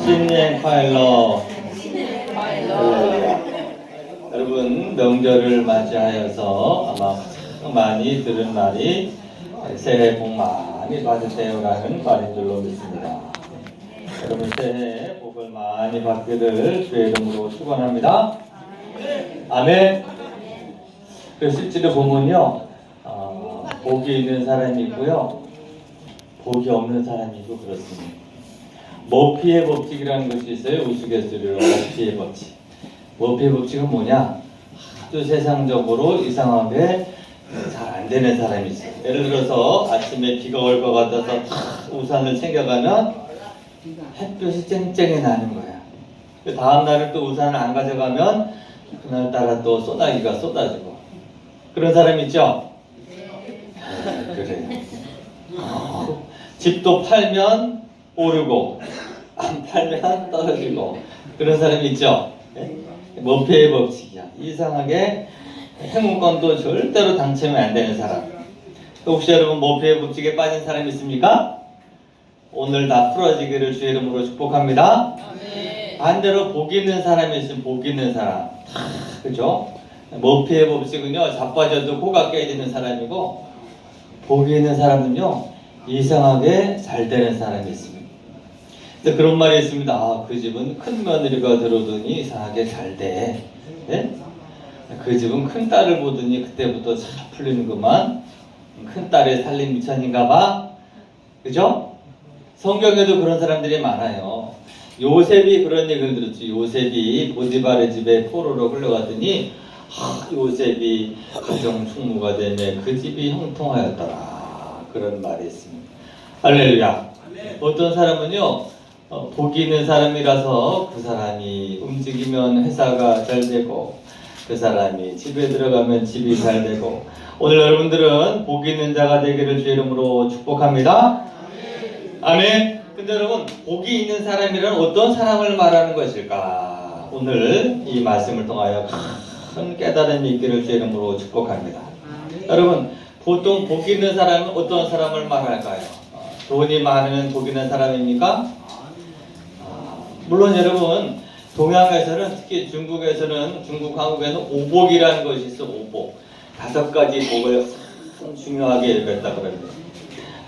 신년 파일럿. 여러분 명절을 맞이하여서 아마 많이 들은 말이 새해 복 많이 받으세요라는 말인 줄로 믿습니다. 여러분 새해 복을 많이 받기를 주의 이름으로 축원합니다. 아멘. 그 실제로 보면요, 복이 있는 사람이 있고요, 복이 없는 사람이 있고 그렇습니다. 머피의 법칙이라는 것이 있어요. 우스갯소리로 머피의 법칙. 머피의 법칙은 뭐냐? 아주 세상적으로 이상하게 잘 안 되는 사람이 있어요. 예를 들어서 아침에 비가 올 것 같아서 우산을 챙겨가면 햇볕이 쨍쨍이 나는 거야. 그 다음 날은 또 우산을 안 가져가면 그날따라 또 소나기가 쏟아지고. 그런 사람 있죠? 그래요. 집도 팔면 오르고 안 팔면 떨어지고 그런 사람이 있죠? 머피의 법칙이야. 이상하게 행운권도 절대로 당첨이 안 되는 사람. 혹시 여러분 머피의 법칙에 빠진 사람 있습니까? 오늘 다 풀어지기를 주의 이름으로 축복합니다. 반대로 복 있는 사람이 있으면 복 있는 사람. 그죠? 머피의 법칙은요, 자빠져도 코가 깨지는 사람이고, 복이 있는 사람은요, 이상하게 잘 되는 사람이 있습니다. 근데 그런 말이 있습니다. 아, 그 집은 큰 며느리가 들어오더니 이상하게 잘 돼. 네? 그 집은 큰 딸을 보더니 그때부터 잘 풀리는구만. 큰 딸의 살림 미천인가 봐. 그죠? 성경에도 그런 사람들이 많아요. 요셉이 그런 얘기를 들었죠. 요셉이 보디발의 집에 포로로 끌려갔더니 요셉이 가정 충무가 되며 그 집이 형통하였더라. 그런 말이 있습니다. 할렐루야. 어떤 사람은요, 복이 있는 사람이라서 그 사람이 움직이면 회사가 잘 되고, 그 사람이 집에 들어가면 집이 잘 되고. 오늘 여러분들은 복 있는 자가 되기를 주의 이름으로 축복합니다. 아멘. 근데 여러분, 복이 있는 사람이란 어떤 사람을 말하는 것일까? 오늘 이 말씀을 통하여 큰 깨달음이 있기를 주의 이름으로 축복합니다. 여러분, 보통 복 있는 사람은 어떤 사람을 말할까요? 돈이 많으면 복 있는 사람입니까? 물론 여러분, 동양에서는, 특히 중국에서는, 한국에서는 오복이라는 것이 있어. 오복. 5가지 복을 중요하게 여겼다 그럽니다.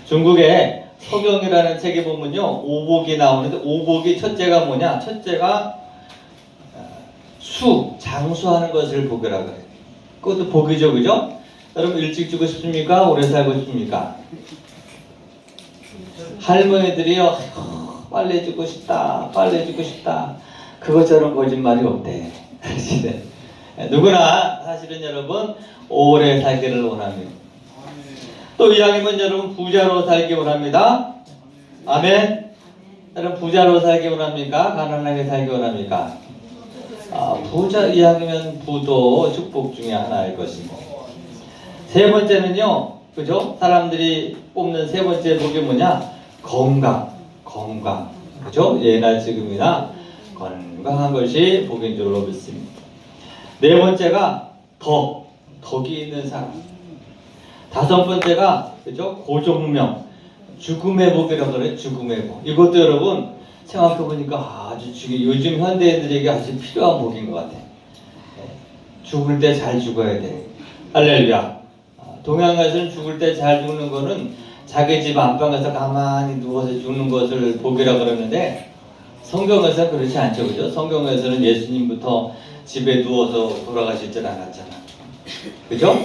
중국에 서경이라는 책에 보면요, 오복이 나오는데, 오복이 첫째가 뭐냐? 첫째가 장수하는 것을 복이라고 해요. 그것도 복이죠, 그죠? 여러분, 일찍 죽고 싶습니까? 오래 살고 싶습니까? 할머니들이요, 빨리 죽고 싶다, 빨리 죽고 싶다. 그것처럼 거짓말이 없대. 누구나 사실은 여러분, 오래 살기를 원합니다. 또 이왕이면 여러분, 부자로 살기 원합니다. 아멘. 여러분, 부자로 살기 원합니까? 가난하게 살기 원합니까? 부자 이왕이면 부도 축복 중에 하나일 것입니다. 세 번째는요, 그죠? 사람들이 뽑는 세 번째 복이 뭐냐? 건강. 그죠? 예나 지금이나 건강한 것이 복인 줄로 믿습니다. 네 번째가 덕이 있는 사람. 다섯 번째가, 그죠? 고종명. 죽음의 복이라고 그래요. 죽음의 복. 이것도 여러분, 생각해보니까 아주 요즘 현대인들에게 아주 필요한 복인 것 같아요. 죽을 때 잘 죽어야 돼. 할렐루야. 동양에서는 죽을 때 잘 죽는 거는 자기 집 안방에서 가만히 누워서 죽는 것을 복이라고 그러는데, 성경에서는 그렇지 않죠. 그죠? 성경에서는 예수님부터 집에 누워서 돌아가실 줄 알았잖아. 그죠?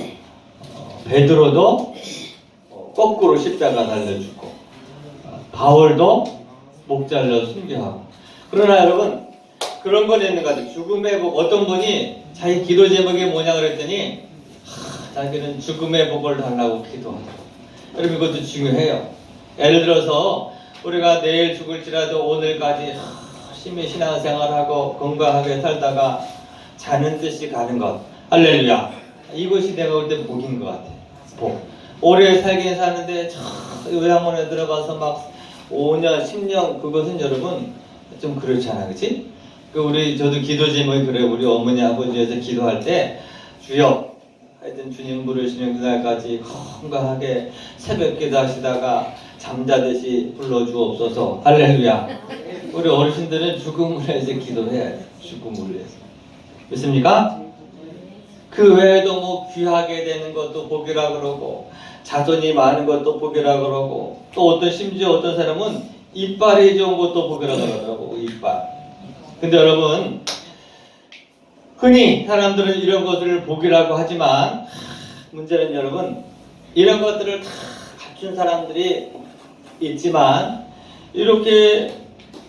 베드로도 거꾸로 십자가 달려 죽고, 바울도 목 잘려 순교하고. 그러나 여러분, 그런 건 있는 것 같아요. 죽음의 복. 어떤 분이 자기 기도 제목이 뭐냐 그랬더니 자기는 죽음의 복을 달라고 기도하더라고. 여러분, 이것도 중요해요. 예를 들어서 우리가 내일 죽을지라도 오늘까지 열심히 신앙생활하고 건강하게 살다가 자는 듯이 가는 것. 할렐루야. 이것이 내가 볼 때 복인 것 같아요. 복. 오래 살긴 사는데 요양원에 들어가서 막 5년, 10년, 그것은 여러분 좀 그렇잖아, 그치? 저도 기도 제목이 그래요. 우리 어머니, 아버지에서 기도할 때, 주여, 하여튼 주님 부르시는 그날까지 건강하게 새벽 기도 하시다가 잠자듯이 불러주옵소서. 할렐루야. 우리 어르신들은 죽음을 위해서 기도해야 돼. 죽음을 위해서. 믿습니까? 그 외에도 뭐 귀하게 되는 것도 복이라 그러고 자손이 많은 것도 복이라 그러고 또 심지어 어떤 사람은 이빨이 좋은 것도 복이라 그러더라고. 이빨. 근데 여러분 흔히 사람들은 이런 것을 복이라고 하지만 문제는 여러분 이런 것들을 다 갖춘 사람들이 있지만 이렇게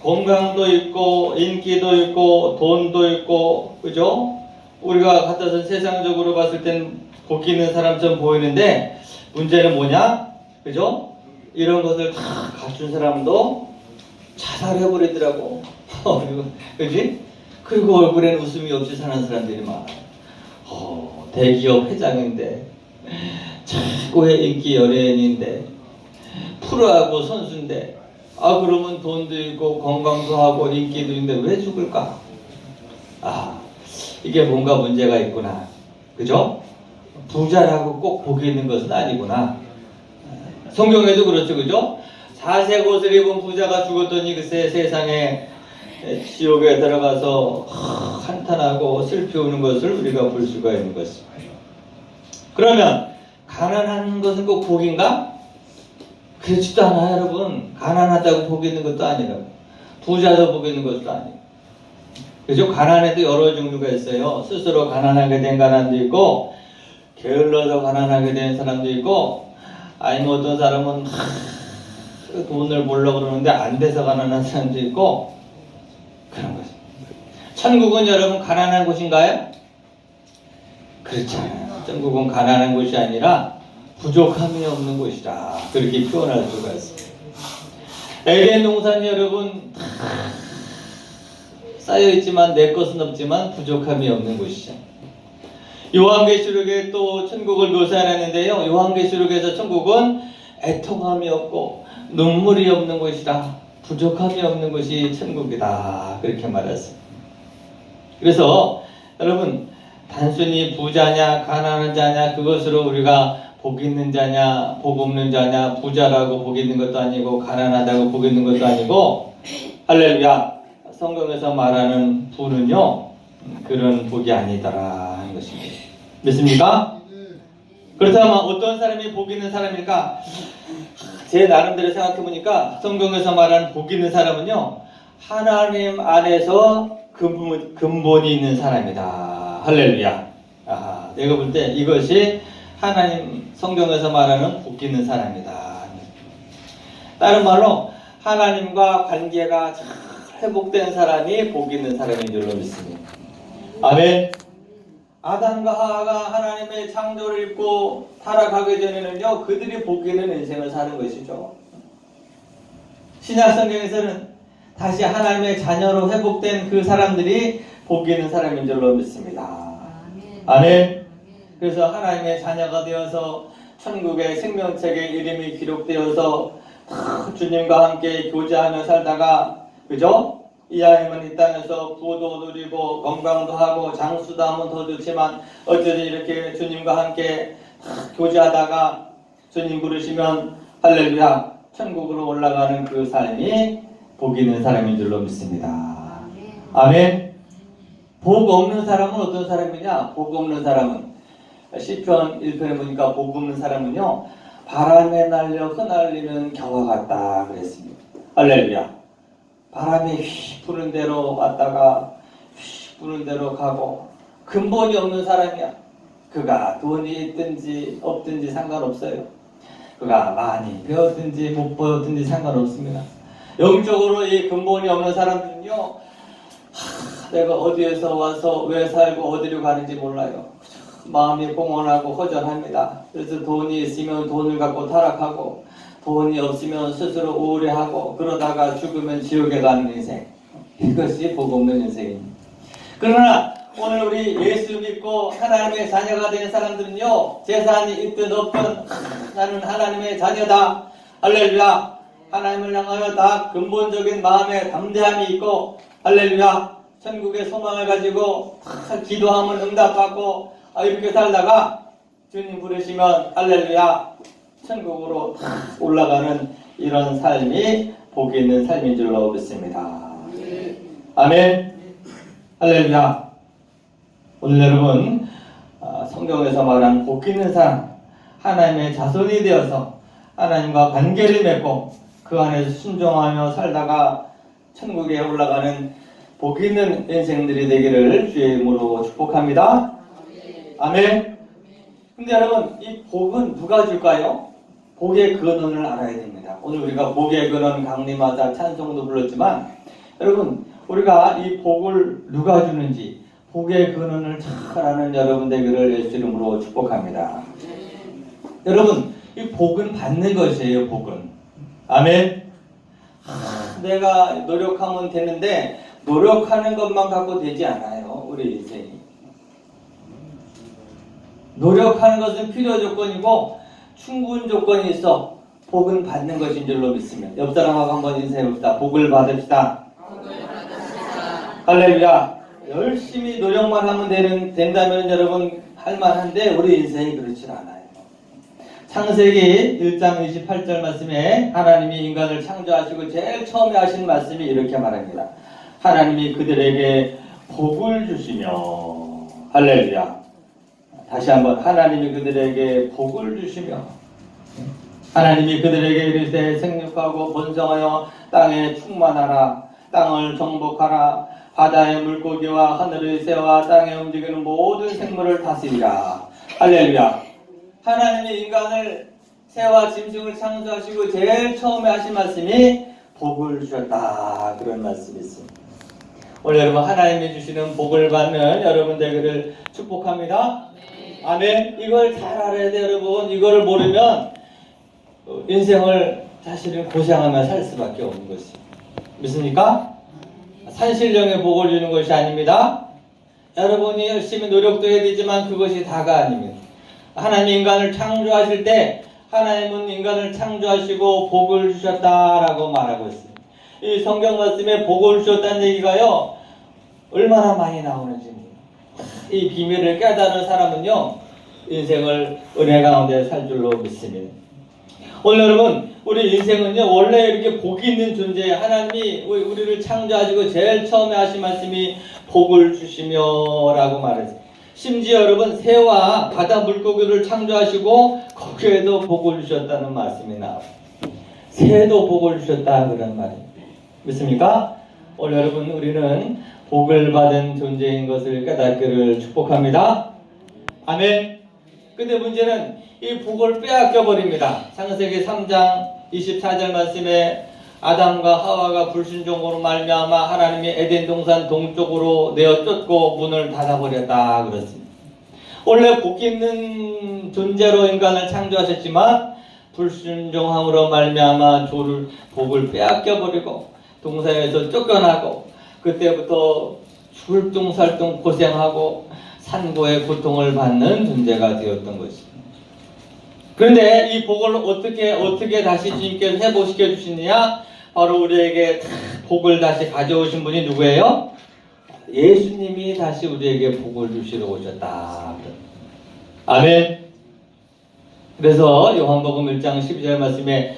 건강도 있고 인기도 있고 돈도 있고 그죠? 우리가 갖다서 세상적으로 봤을 땐 복이 있는 사람처럼 보이는데 문제는 뭐냐? 그죠? 이런 것을 다 갖춘 사람도 자살해버리더라고. 그지? 그리고 얼굴에는 웃음이 없이 사는 사람들이 많아. 대기업 회장인데 최고의 인기 연예인인데 프로하고 선수인데 그러면 돈도 있고 건강도 하고 인기도 있는데 왜 죽을까? 이게 뭔가 문제가 있구나. 그죠? 부자라고 꼭 복이 있는 것은 아니구나. 성경에도 그렇죠. 그죠? 사색 옷을 입은 부자가 죽었더니 글쎄 세상에 지옥에 들어가서 한탄하고 슬피우는 것을 우리가 볼 수가 있는 것입니다. 그러면 가난한 것은 꼭 복인가? 그렇지도 않아요, 여러분. 가난하다고 복이 있는 것도 아니라고. 부자도 복이 있는 것도 아니고. 그죠? 가난에도 여러 종류가 있어요. 스스로 가난하게 된 가난도 있고 게을러서 가난하게 된 사람도 있고 아니면 어떤 사람은 돈을 벌려고 그러는데 안 돼서 가난한 사람도 있고 그런 거죠. 천국은 여러분 가난한 곳인가요? 그렇지 않아요. 천국은 가난한 곳이 아니라 부족함이 없는 곳이라 그렇게 표현할 수가 있습니다. 에덴 동산이 여러분 쌓여있지만 내 것은 없지만 부족함이 없는 곳이죠. 요한계시록에 또 천국을 묘사하는데요. 요한계시록에서 천국은 애통함이 없고 눈물이 없는 곳이다. 부족함이 없는 곳이 천국이다. 그렇게 말했습니다. 그래서 여러분 단순히 부자냐 가난한 자냐 그것으로 우리가 복 있는 자냐 복 없는 자냐 부자라고 복 있는 것도 아니고 가난하다고 복 있는 것도 아니고 할렐루야 성경에서 말하는 부는요 그런 복이 아니더라 하는 것입니다. 믿습니까? 그렇다면 어떤 사람이 복 있는 사람일까? 제 나름대로 생각해보니까 성경에서 말하는 복 있는 사람은요 하나님 안에서 근본이 있는 사람이다. 할렐루야. 내가 볼 때 이것이 하나님 성경에서 말하는 복 있는 사람이다. 다른 말로 하나님과 관계가 잘 회복된 사람이 복 있는 사람인 줄로 믿습니다. 아멘. 아담과 하와가 하나님의 창조를 입고 타락하기 전에는요 그들이 복 있는 인생을 사는 것이죠. 신약 성경에서는 다시 하나님의 자녀로 회복된 그 사람들이 복 있는 사람인 줄로 믿습니다. 아멘. 그래서 하나님의 자녀가 되어서 천국의 생명책에 이름이 기록되어서 주님과 함께 교제하며 살다가 그죠? 이하에만 이 땅에서 부도 누리고 건강도 하고 장수도 하면 더 좋지만 어쨌든 이렇게 주님과 함께 교제하다가 주님 부르시면 할렐루야 천국으로 올라가는 그 삶이 복 있는 사람인 줄로 믿습니다. 아멘. 복 없는 사람은 어떤 사람이냐? 복 없는 사람은 시편 1편에 보니까 복 없는 사람은요 바람에 날려 흩날리는 겨와 같다 그랬습니다. 할렐루야. 바람이 휘 부는 대로 왔다가 휘 부는 대로 가고 근본이 없는 사람이야. 그가 돈이 있든지 없든지 상관없어요. 그가 많이 배웠든지 못 배웠든지 상관없습니다. 영적으로 이 근본이 없는 사람들은요 내가 어디에서 와서 왜 살고 어디로 가는지 몰라요. 마음이 공허하고 허전합니다. 그래서 돈이 있으면 돈을 갖고 타락하고 돈이 없으면 스스로 우울해하고 그러다가 죽으면 지옥에 가는 인생. 이것이 복 없는 인생입니다. 그러나 오늘 우리 예수 믿고 하나님의 자녀가 된 사람들은요 재산이 있든 없든 나는 하나님의 자녀다. 할렐루야. 하나님을 향하여 다 근본적인 마음의 담대함이 있고 할렐루야. 천국의 소망을 가지고 다 기도하면 응답받고 이렇게 살다가 주님 부르시면 할렐루야 천국으로 올라가는 이런 삶이 복이 있는 삶인 줄로 믿습니다. 아멘. 할렐루야. 오늘 여러분 성경에서 말한 복 있는 삶, 하나님의 자손이 되어서 하나님과 관계를 맺고 그 안에서 순종하며 살다가 천국에 올라가는 복 있는 인생들이 되기를 주의 이름으로 축복합니다. 아멘. 근데 여러분, 이 복은 누가 줄까요? 복의 근원을 알아야 됩니다. 오늘 우리가 복의 근원 강림하자 찬송도 불렀지만 여러분, 우리가 이 복을 누가 주는지 복의 근원을 잘 아는 여러분 되기를 예수 이름으로 축복합니다. 여러분, 이 복은 받는 것이에요. 복은. 아멘. 내가 노력하면 되는데 노력하는 것만 갖고 되지 않아요. 우리 인생이. 노력하는 것은 필요 조건이고 충분 조건이 있어 복은 받는 것인 줄로 믿으면 옆 사람하고 한번 인사해봅시다. 복을 받읍시다. 할렐루야. 열심히 노력만 하면 된다면 여러분 할만한데 우리 인생이 그렇지 않아요. 창세기 1장 28절 말씀에 하나님이 인간을 창조하시고 제일 처음에 하신 말씀이 이렇게 말합니다. 하나님이 그들에게 복을 주시며 할렐루야. 다시 한번 하나님이 그들에게 복을 주시며 하나님이 그들에게 이르되 생육하고 번성하여 땅에 충만하라. 땅을 정복하라. 바다의 물고기와 하늘의 새와 땅에 움직이는 모든 생물을 다스리라. 할렐루야. 하나님이 인간을 새와 짐승을 창조하시고 제일 처음에 하신 말씀이 복을 주셨다. 그런 말씀이 있습니다. 오늘 여러분 하나님이 주시는 복을 받는 여러분 되기를 축복합니다. 아멘. 이걸 잘 알아야 돼요. 여러분 이거를 모르면 인생을 사실은 고생하며 살 수밖에 없는 것이에요. 믿습니까? 산신령의 복을 주는 것이 아닙니다. 여러분이 열심히 노력도 해야 되지만 그것이 다가 아닙니다. 하나님 인간을 창조하실 때 하나님은 인간을 창조하시고 복을 주셨다라고 말하고 있습니다. 이 성경 말씀에 복을 주셨다는 얘기가요 얼마나 많이 나오는지 이 비밀을 깨달은 사람은요 인생을 은혜 가운데 살 줄로 믿습니다. 오늘 여러분 우리 인생은요 원래 이렇게 복이 있는 존재예요. 하나님이 우리를 창조하시고 제일 처음에 하신 말씀이 복을 주시며 라고 말했어요. 심지어 여러분 새와 바다 물고기를 창조하시고 거기에도 복을 주셨다는 말씀이 나와요. 새도 복을 주셨다 그런 말입니다. 믿습니까? 오늘 여러분 우리는 복을 받은 존재인 것을 깨닫기를 축복합니다. 아멘. 근데 문제는 이 복을 빼앗겨 버립니다. 창세기 3장 24절 말씀에 아담과 하와가 불순종으로 말미암아 하나님이 에덴 동산 동쪽으로 내어 쫓고 문을 닫아버렸다 그렇습니다. 원래 복 있는 존재로 인간을 창조하셨지만 불순종함으로 말미암아 복을 빼앗겨 버리고 동산에서 쫓겨나고 그때부터 출동살동 고생하고 산고의 고통을 받는 존재가 되었던 것입니다. 그런데 이 복을 어떻게 다시 주님께서 회복시켜 주시느냐? 바로 우리에게 복을 다시 가져오신 분이 누구예요? 예수님이 다시 우리에게 복을 주시러 오셨다. 아멘. 그래서 요한복음 1장 12절 말씀에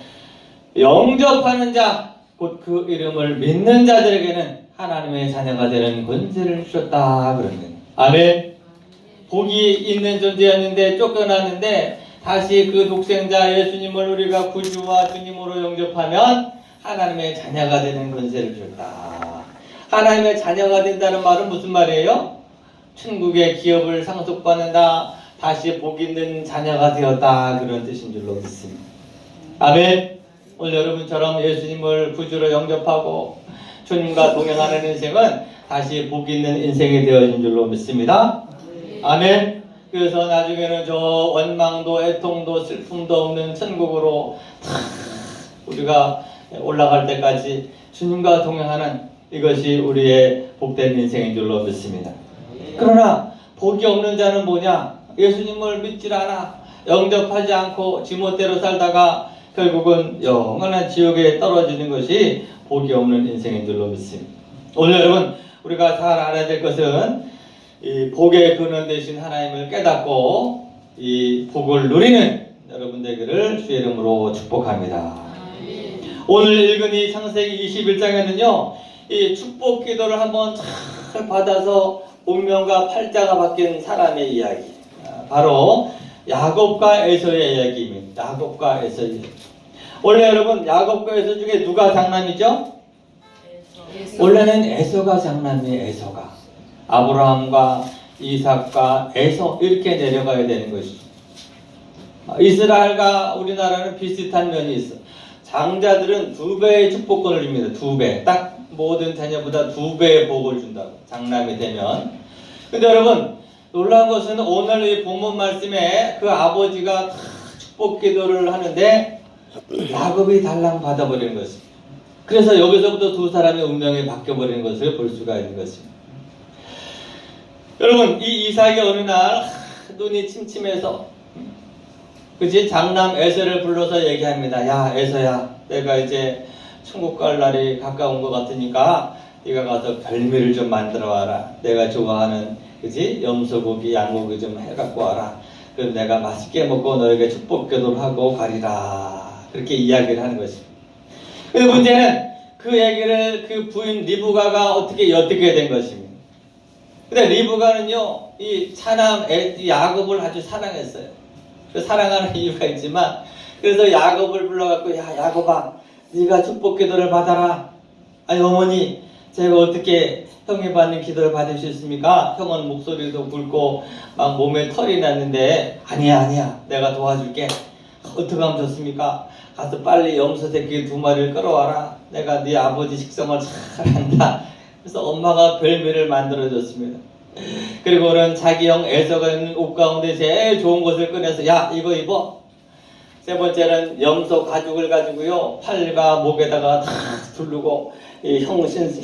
영접하는 자, 곧 그 이름을 믿는 자들에게는 하나님의 자녀가 되는 권세를 주셨다. 그러면 아멘. 복이 있는 존재였는데 쫓겨났는데 다시 그 독생자 예수님을 우리가 구주와 주님으로 영접하면 하나님의 자녀가 되는 권세를 줬다. 하나님의 자녀가 된다는 말은 무슨 말이에요? 천국의 기업을 상속받는다. 다시 복 있는 자녀가 되었다. 그런 뜻인 줄로 믿습니다. 아멘. 오늘 여러분처럼 예수님을 구주로 영접하고 주님과 동행하는 인생은 다시 복 있는 인생이 되어진 줄로 믿습니다. 아멘. 그래서 나중에는 저 원망도 애통도 슬픔도 없는 천국으로 우리가 올라갈 때까지 주님과 동행하는 이것이 우리의 복된 인생인 줄로 믿습니다. 그러나 복이 없는 자는 뭐냐? 예수님을 믿질 않아 영접하지 않고 지멋대로 살다가 결국은 영원한 지옥에 떨어지는 것이 복이 없는 인생인 줄로 믿습니다. 오늘 여러분 우리가 잘 알아야 될 것은 이 복의 근원 되신 하나님을 깨닫고 이 복을 누리는 여러분 되기를 주의 이름으로 축복합니다. 오늘 읽은 이 창세기 21장에는요, 이 축복 기도를 한번 잘 받아서 운명과 팔자가 바뀐 사람의 이야기, 바로 야곱과 에서의 이야기입니다. 야곱과 에서의 이야기. 원래 여러분, 야곱과 에서 중에 누가 장남이죠? 원래는 에서가 장남이에요. 에서가. 아브라함과 이삭과 에서 이렇게 내려가야 되는 것이죠. 이스라엘과 우리나라는 비슷한 면이 있어. 장자들은 2배의 축복권을 줍니다. 2배. 딱 모든 자녀보다 2배의 복을 준다고. 장남이 되면. 근데 여러분, 놀라운 것은 오늘 이 본문 말씀에 그 아버지가 다 축복 기도를 하는데 야곱이 달랑 받아버리는 것입니다. 그래서 여기서부터 두 사람의 운명이 바뀌어버리는 것을 볼 수가 있는 것입니다. 여러분, 이 이삭이 어느 날 눈이 침침해서 그치? 장남 에서를 불러서 얘기합니다. 야, 에서야, 내가 이제 천국 갈 날이 가까운 것 같으니까 네가 가서 별미를 좀 만들어 와라. 내가 좋아하는 그치? 염소고기, 양고기 좀 해갖고 와라. 그럼 내가 맛있게 먹고 너에게 축복 기도를 하고 가리라. 그렇게 이야기를 하는 것입니다. 근데 문제는 그 얘기를 그 부인 리브가가 어떻게 엿듣게 된 것입니다. 근데 리브가는요, 이 차남 야곱을 아주 사랑했어요. 사랑하는 이유가 있지만, 그래서 야곱을 불러갖고, 야, 야곱아, 네가 축복 기도를 받아라. 아니, 어머니, 제가 어떻게 형이 받는 기도를 받을 수 있습니까? 형은 목소리도 굵고 막 몸에 털이 났는데, 아니야, 내가 도와줄게. 어떻게 하면 좋습니까? 가서 빨리 염소 새끼 2마리를 끌어와라. 내가 네 아버지 식성을 잘 안다. 그래서 엄마가 별미를 만들어줬습니다. 그리고는 자기 형 에서가 있는 옷 가운데 제일 좋은 것을 꺼내서, 야, 이거 입어. 세 번째는 염소 가죽을 가지고요, 팔과 목에다가 다 두르고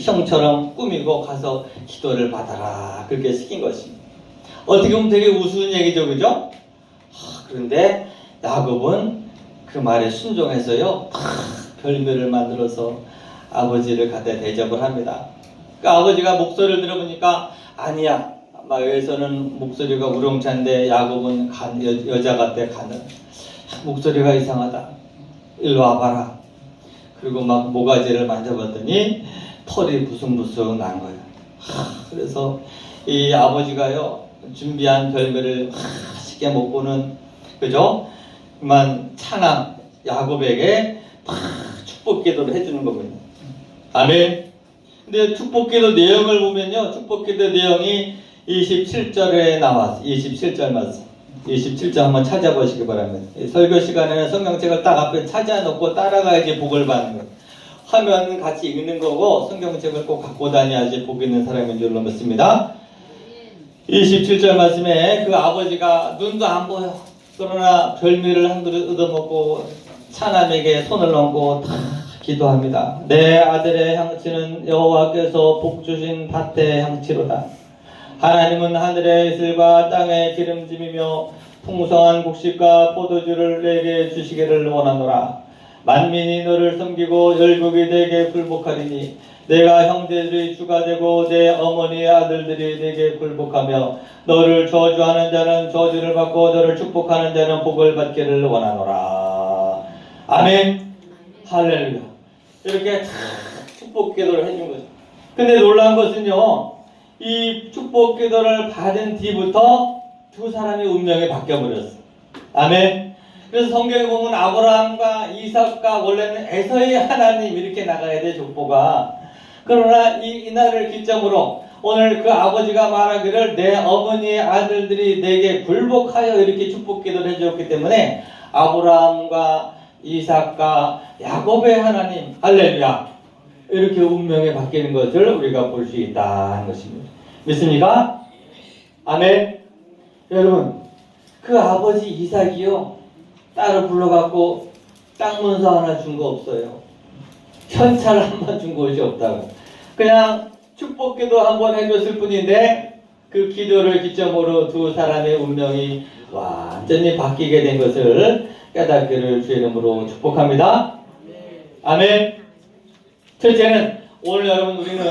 형처럼 꾸미고 가서 기도를 받아라. 그렇게 시킨 것입니다. 어떻게 보면 되게 우스운 얘기죠, 그죠? 그런데 야곱은 그 말에 순종해서요, 다 별미를 만들어서 아버지를 갖다 대접을 합니다. 그러니까 아버지가 목소리를 들어보니까, 아니야, 마을에서는 목소리가 우렁찬데 야곱은 여자 같대. 가는 목소리가 이상하다. 일로 와봐라. 그리고 막 모가지를 만져봤더니 털이 부숭부숭 난 거예요. 그래서 이 아버지가요, 준비한 별미를 맛있게 먹고는, 그죠? 그만 차남 야곱에게 다 축복 기도를 해주는 겁니다. 아멘. 근데 축복 기도 내용을 보면요, 축복 기도 내용이 27절에 나왔어요. 27절 말씀. 27절 한번 찾아보시기 바랍니다. 설교 시간에는 성경책을 딱 앞에 찾아놓고 따라가야지 복을 받는 거예요. 화면 같이 읽는 거고 성경책을 꼭 갖고 다녀야지 복 있는 사람인 줄로 믿습니다. 27절 말씀에 그 아버지가 눈도 안 보여. 그러나 별미를 한 그릇 얻어먹고 차남에게 손을 얹고 다 기도합니다. 내 아들의 향치는 여호와께서 복 주신 밭의 향치로다. 하나님은 하늘의 이슬과 땅의 기름짐이며 풍성한 곡식과 포도주를 내게 주시기를 원하노라. 만민이 너를 섬기고 열국이 내게 굴복하리니 내가 형제들이 주가 되고 내 어머니의 아들들이 내게 굴복하며 너를 저주하는 자는 저주를 받고 너를 축복하는 자는 복을 받기를 원하노라. 아멘. 할렐루야. 이렇게 축복 기도를 해준 거죠. 근데 놀라운 것은요, 이 축복 기도를 받은 뒤부터 두 사람의 운명이 바뀌어버렸어. 아멘. 그래서 성경에 보면 아브라함과 이삭과 원래는 에서의 하나님 이렇게 나가야 돼, 족보가. 그러나 이날을 기점으로 오늘 그 아버지가 말하기를 내 어머니의 아들들이 내게 굴복하여 이렇게 축복 기도를 해주었기 때문에 아브라함과 이삭과 야곱의 하나님, 할렐루야, 이렇게 운명이 바뀌는 것을 우리가 볼 수 있다는 것입니다. 믿습니까? 아멘. 여러분, 그 아버지 이삭이요, 딸을 불러갖고 땅 문서 하나 준 거 없어요. 현찰 한 번 준 것이 없다고. 그냥 축복기도 한 번 해줬을 뿐인데 그 기도를 기점으로 두 사람의 운명이 완전히 바뀌게 된 것을 깨닫기를 주의 이름으로 축복합니다. 아멘. 첫째는 오늘 여러분 우리는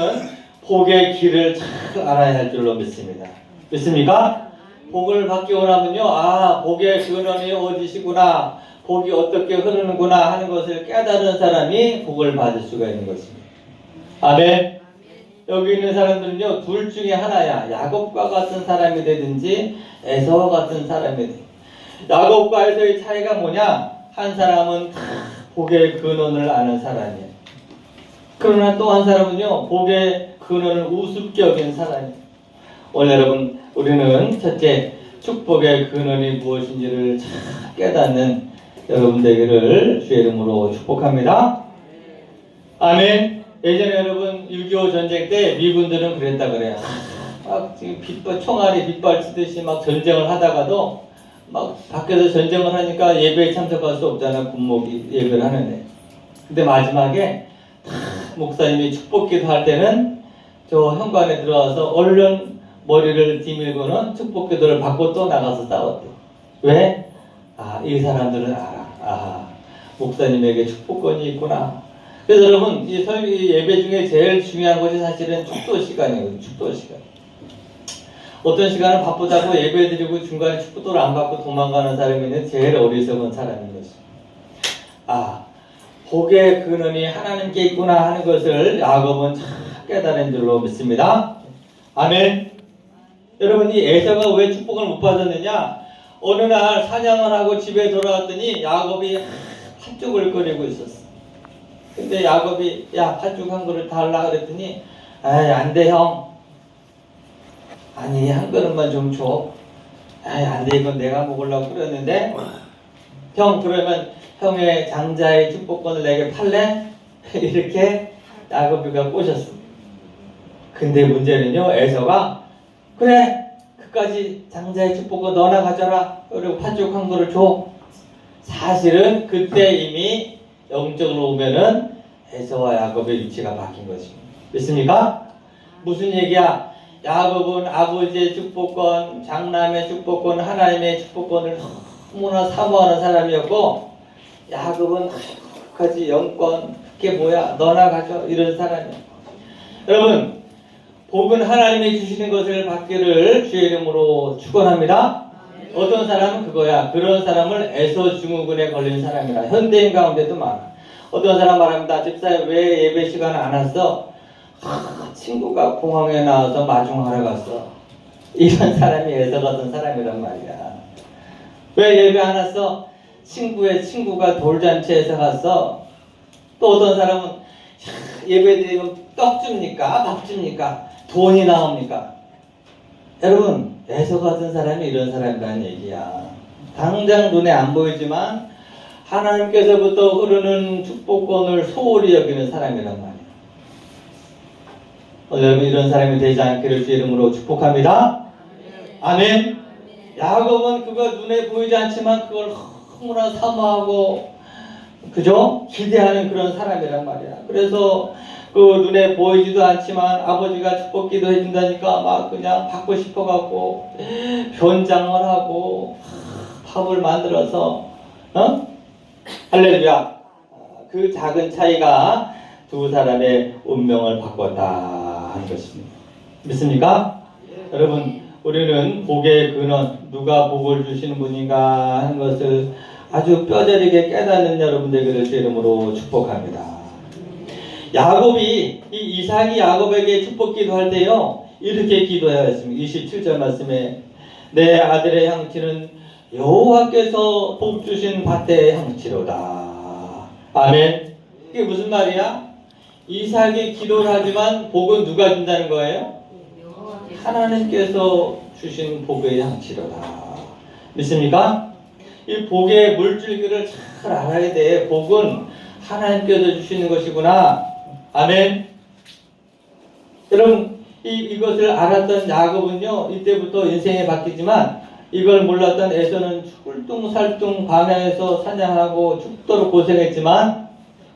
복의 길을 잘 알아야 할 줄로 믿습니다. 믿습니까? 복을 받기 원하면요, 복의 근원이 어디시구나, 복이 어떻게 흐르는구나 하는 것을 깨달은 사람이 복을 받을 수가 있는 것입니다. 아멘. 여기 있는 사람들은요, 둘 중에 하나야. 야곱과 같은 사람이 되든지 에서와 같은 사람이 되든지. 야곱과 에서의 차이가 뭐냐? 한 사람은 복의 근원을 아는 사람이에요. 그러나 또 한 사람은요, 복의 근원을 우습게 여긴 사람이에요. 오늘 여러분, 우리는 첫째, 축복의 근원이 무엇인지를 잘 깨닫는 여러분 되기를 주의 이름으로 축복합니다. 아멘. 예전에 여러분 6.25 전쟁 때 미군들은 그랬다 그래요. 막 총알이 빗발 치듯이 막 전쟁을 하다가도 막 밖에서 전쟁을 하니까 예배에 참석할 수 없잖아. 군목이 예배를 하는데. 근데 마지막에 목사님이 축복기도 할 때는 저 현관에 들어와서 얼른 머리를 뒤밀고는 축복기도를 받고 또 나가서 싸웠대. 왜? 이 사람들은 알아. 목사님에게 축복권이 있구나. 그래서 여러분, 이 설교 예배 중에 제일 중요한 것이 사실은 축도 시간이거든요. 축도 시간. 어떤 시간은 바쁘다고 예배 드리고 중간에 축도를 안 받고 도망가는 사람이 제일 어리석은 사람인 것입니다. 복의 근원이 하나님께 있구나 하는 것을 야곱은 잘 깨달은 줄로 믿습니다. 아멘. 여러분, 이 에서가 왜 축복을 못 받았느냐? 어느 날 사냥을 하고 집에 돌아왔더니 야곱이 팥죽을 끓이고 있었어. 근데 야곱이 팥죽 한 그릇 달라 그랬더니 안 돼 형. 아니 한 그릇만 좀 줘. 안 돼 이건 내가 먹으려고 끓였는데 형 그러면 형의 장자의 축복권을 내게 팔래? 이렇게 야곱이가 꼬셨어. 근데 문제는요 에서가 그래 그까지 장자의 축복권 너나 가져라. 그리고 팥죽 한 그릇 줘. 사실은 그때 이미 영적으로 보면은 에서와 야곱의 위치가 바뀐 것입니다. 믿습니까? 무슨 얘기야? 야곱은 아버지의 축복권, 장남의 축복권, 하나님의 축복권을 너무나 사모하는 사람이었고 야곱은 그까지 영권, 그게 뭐야? 너나 가져. 이런 사람이야. 여러분, 복은 하나님이 주시는 것을 받기를 주의 이름으로 축원합니다. 어떤 사람은 그거야. 그런 사람을 에서 증후군에 걸린 사람이라. 현대인 가운데도 많아. 어떤 사람 말합니다. 집사님 왜 예배 시간에 안 왔어? 친구가 공항에 나와서 마중하러 갔어. 이런 사람이 에서 같은 사람이란 말이야. 왜 예배 안 왔어? 친구의 친구가 돌잔치에서 갔어. 또 어떤 사람은 예배 드리면 떡 줍니까? 밥 줍니까? 돈이 나옵니까? 여러분, 에서 같은 사람이 이런 사람이라는 얘기야. 당장 눈에 안 보이지만 하나님께서부터 흐르는 축복권을 소홀히 여기는 사람이란 말이야. 여러분 이런 사람이 되지 않기를 주의 이름으로 축복합니다. 아멘. 야곱은 그거 눈에 보이지 않지만 그걸 너무나 사모하고 그죠? 기대하는 그런 사람이란 말이야. 그래서 그 눈에 보이지도 않지만 아버지가 축복기도 해준다니까 막 그냥 받고 싶어갖고 변장을 하고 밥을 만들어서 할렐루야. 그 작은 차이가 두 사람의 운명을 바꿨다 하는 것입니다. 믿습니까? 여러분, 우리는 복의 근원, 누가 복을 주시는 분인가 하는 것을 아주 뼈저리게 깨닫는 여러분 되기를 주의 이름으로 축복합니다. 야곱이 이 이삭이 야곱에게 축복 기도할 때요 이렇게 기도하였습니다. 27절 말씀에 내 아들의 향치는 여호와께서 복 주신 밭의 향치로다. 아멘. 이게 무슨 말이야? 이삭이 기도를 하지만 복은 누가 준다는 거예요? 하나님께서 주신 복의 향치로다. 믿습니까? 이 복의 물줄기를 잘 알아야 돼. 복은 하나님께서 주시는 것이구나. 아멘. 여러분, 이것을 알았던 야곱은요, 이때부터 인생이 바뀌지만 이걸 몰랐던 에서는 꿀뚱살뚱 광야에서 사냥하고 죽도록 고생했지만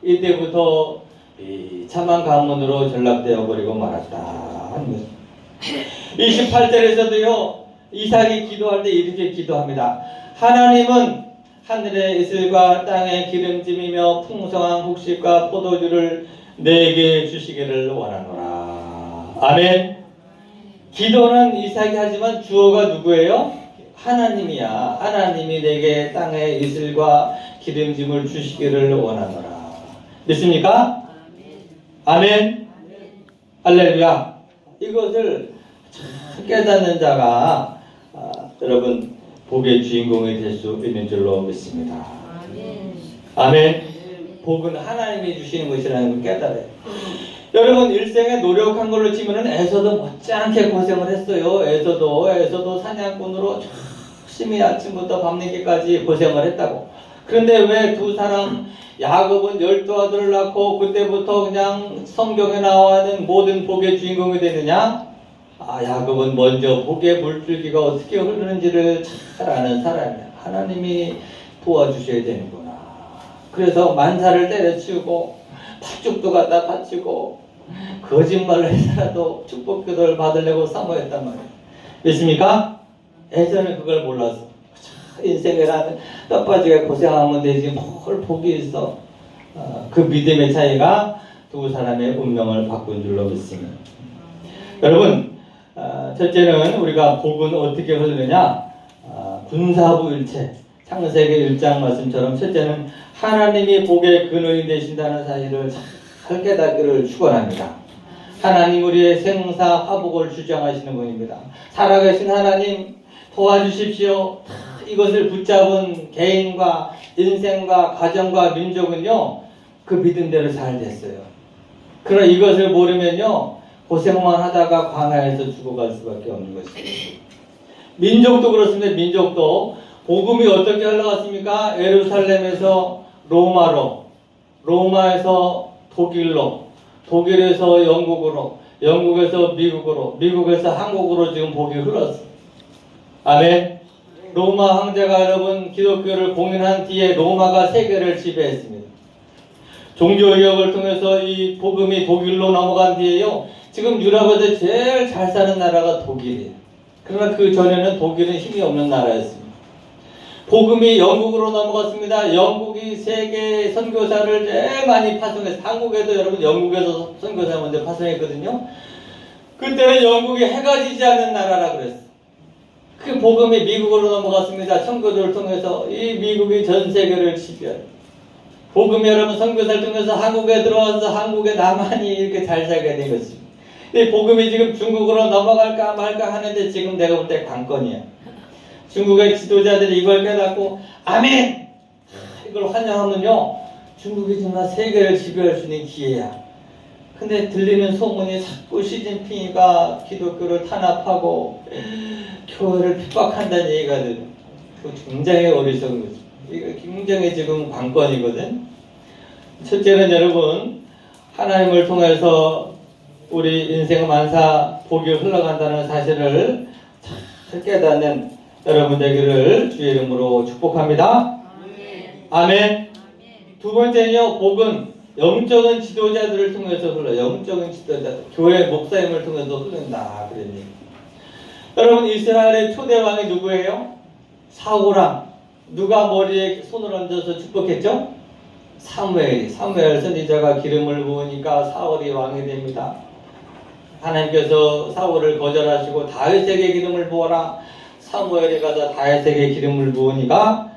이때부터 비참한 가문으로 전락되어 버리고 말았다 하는 것입니다. 28절에서도요 이삭이 기도할 때 이렇게 기도합니다. 하나님은 하늘의 이슬과 땅의 기름짐이며 풍성한 곡식과 포도주를 내게 주시기를 원하노라. 아멘. 기도는 이삭이 하지만 주어가 누구예요? 하나님이야. 하나님이 내게 땅의 이슬과 기름짐을 주시기를 원하노라. 믿습니까? 아멘. 할렐루야. 이것을 참 깨닫는 자가 여러분 복의 주인공이 될 수 있는 줄로 믿습니다. 아멘. 복은 하나님이 주시는 것이라는 걸 깨달아요. 여러분 일생에 노력한 걸로 치면은 에서도 못지않게 고생을 했어요. 에서도 사냥꾼으로 열심히 아침부터 밤늦게까지 고생을 했다고. 그런데 왜 두 사람 야곱은 12아들을 낳고 그때부터 그냥 성경에 나와 있는 모든 복의 주인공이 되느냐? 야곱은 먼저 복의 물줄기가 어떻게 흐르는지를 잘 아는 사람이야. 하나님이 도와주셔야 되는구나. 그래서 만사를 때려치우고 팥죽도 갖다 바치고 거짓말을 해서라도 축복기도를 받으려고 사모했단 말이에요. 믿습니까? 예전에 그걸 몰랐어. 인생이라는 뼈빠지게 고생하면 되지 뭘 복이 있어. 그 믿음의 차이가 두 사람의 운명을 바꾼 줄로 믿습니다. 여러분, 첫째는 우리가 복은 어떻게 흐르느냐? 군사부일체 창세기 1장 말씀처럼 첫째는 하나님이 복의 근원이 되신다는 사실을 잘 깨닫기를 축원합니다. 하나님 우리의 생사 화복을 주장하시는 분입니다. 살아계신 하나님 도와주십시오. 이것을 붙잡은 개인과 인생과 가정과 민족은요 그 믿음대로 잘 됐어요. 그러나 이것을 모르면요 고생만 하다가 광야에서 죽어갈 수밖에 없는 것입니다. 민족도 그렇습니다. 민족도 복음이 어떻게 흘러갔습니까? 예루살렘에서 로마로, 로마에서 독일로, 독일에서 영국으로, 영국에서 미국으로, 미국에서 한국으로 지금 복이 흘렀어요. 아멘. 로마 황제가 여러분 기독교를 공인한 뒤에 로마가 세계를 지배했습니다. 종교개혁을 통해서 이 복음이 독일로 넘어간 뒤에요. 지금 유럽에서 제일 잘 사는 나라가 독일이에요. 그러나 그 전에는 독일은 힘이 없는 나라였습니다. 복음이 영국으로 넘어갔습니다. 영국이 세계 선교사를 제일 많이 파송했어요. 한국에도 여러분 영국에서 선교사 먼저 파송했거든요. 그때는 영국이 해가 지지 않는 나라라 그랬어요. 그 복음이 미국으로 넘어갔습니다. 선교를 통해서 이 미국이 전 세계를 지배해요. 복음이 여러분 선교사를 통해서 한국에 들어와서 한국에 나만이 이렇게 잘 살게 된 것입니다. 이 복음이 지금 중국으로 넘어갈까 말까 하는데 지금 내가 볼 때 관건이야. 중국의 지도자들이 이걸 깨닫고 아멘! 이걸 환영하면요 중국이 정말 세계를 지배할 수 있는 기회야. 근데 들리는 소문이 자꾸 시진핑이가 기독교를 탄압하고 교회를 핍박한다는 얘기가 들려. 그거 굉장히 어리석은 거죠. 이거 굉장히 지금 관건이거든. 첫째는 여러분 하나님을 통해서 우리 인생 만사 복이 흘러간다는 사실을 잘 깨닫는 여러분 되기를 주의 이름으로 축복합니다. 아멘. 두 번째는요, 복은 영적인 지도자들을 통해서 흘러. 영적인 지도자들, 교회 목사님을 통해서 흐른다. 그랬니? 여러분 이스라엘의 초대 왕이 누구예요? 사울왕. 누가 머리에 손을 얹어서 축복했죠? 사무엘 선지자가 기름을 부으니까 사울이 왕이 됩니다. 하나님께서 사울을 거절하시고 다윗에게 기름을 부어라. 사무엘이 가서 다윗에게 기름을 부으니까